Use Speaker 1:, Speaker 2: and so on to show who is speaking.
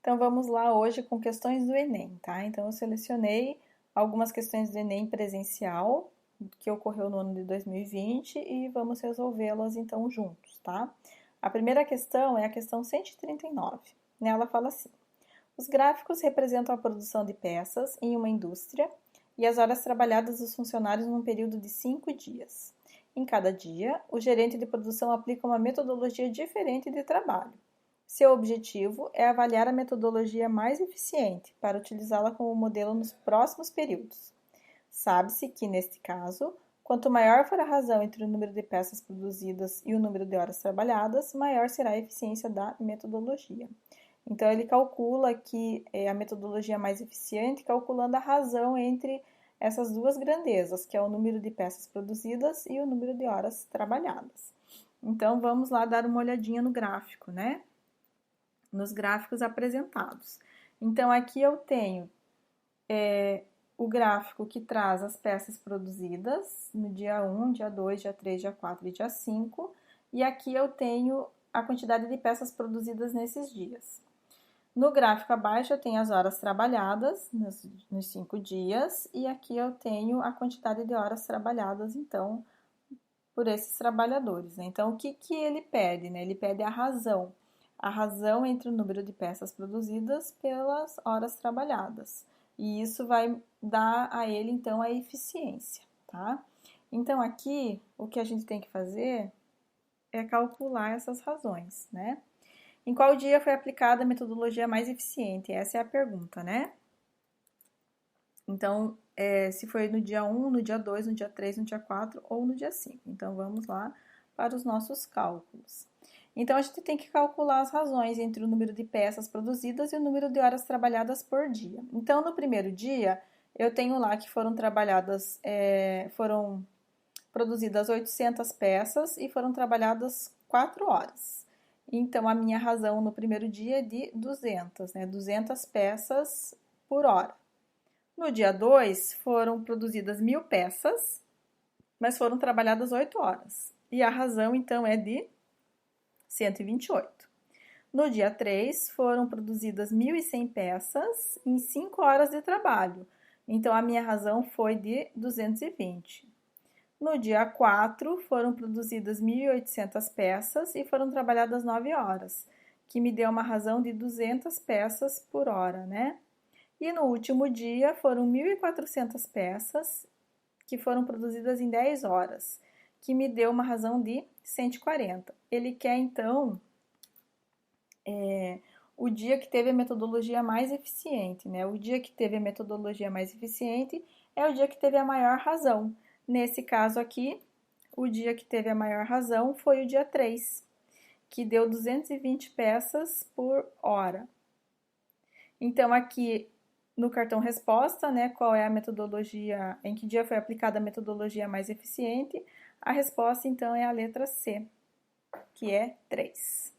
Speaker 1: Então vamos lá hoje com questões do Enem, tá? Então eu selecionei algumas questões do Enem presencial que ocorreu no ano de 2020 e vamos resolvê-las então juntos, tá? A primeira questão é a questão 139. Nela fala assim: os gráficos representam a produção de peças em uma indústria e as horas trabalhadas dos funcionários num período de 5 dias. Em cada dia, o gerente de produção aplica uma metodologia diferente de trabalho. Seu objetivo é avaliar a metodologia mais eficiente para utilizá-la como modelo nos próximos períodos. Sabe-se que, neste caso, quanto maior for a razão entre o número de peças produzidas e o número de horas trabalhadas, maior será a eficiência da metodologia. Então, ele calcula que é a metodologia mais eficiente, calculando a razão entre essas duas grandezas, que é o número de peças produzidas e o número de horas trabalhadas. Então, vamos lá dar uma olhadinha no gráfico, né? Nos gráficos apresentados. Então, aqui eu tenho o gráfico que traz as peças produzidas no dia 1, dia 2, dia 3, dia 4 e dia 5. E aqui eu tenho a quantidade de peças produzidas nesses dias. No gráfico abaixo eu tenho as horas trabalhadas nos 5 dias e aqui eu tenho a quantidade de horas trabalhadas, então, por esses trabalhadores, né? Então, o que ele pede, né? Ele pede a razão entre o número de peças produzidas pelas horas trabalhadas. E isso vai dar a ele, então, a eficiência, tá? Então, aqui, o que a gente tem que fazer é calcular essas razões, né? Em qual dia foi aplicada a metodologia mais eficiente? Essa é a pergunta, né? Então, se foi no dia 1, no dia 2, no dia 3, no dia 4 ou no dia 5. Então, vamos lá para os nossos cálculos. Então, a gente tem que calcular as razões entre o número de peças produzidas e o número de horas trabalhadas por dia. Então, no primeiro dia, eu tenho lá que foram produzidas 800 peças e foram trabalhadas 4 horas. Então, a minha razão no primeiro dia é de 200, né? 200 peças por hora. No dia 2, foram produzidas 1.000 peças, mas foram trabalhadas 8 horas. E a razão, então, é de 128. No dia 3, foram produzidas 1.100 peças em 5 horas de trabalho. Então, a minha razão foi de 220. No dia 4, foram produzidas 1.800 peças e foram trabalhadas 9 horas, que me deu uma razão de 200 peças por hora, né? E no último dia foram 1.400 peças que foram produzidas em 10 horas, que me deu uma razão de 140. Ele quer, então, o dia que teve a metodologia mais eficiente, né? O dia que teve a metodologia mais eficiente é o dia que teve a maior razão. Nesse caso aqui, o dia que teve a maior razão foi o dia 3, que deu 220 peças por hora. Então, aqui no cartão resposta, né, qual é a metodologia, em que dia foi aplicada a metodologia mais eficiente? A resposta, então, é a letra C, que é 3.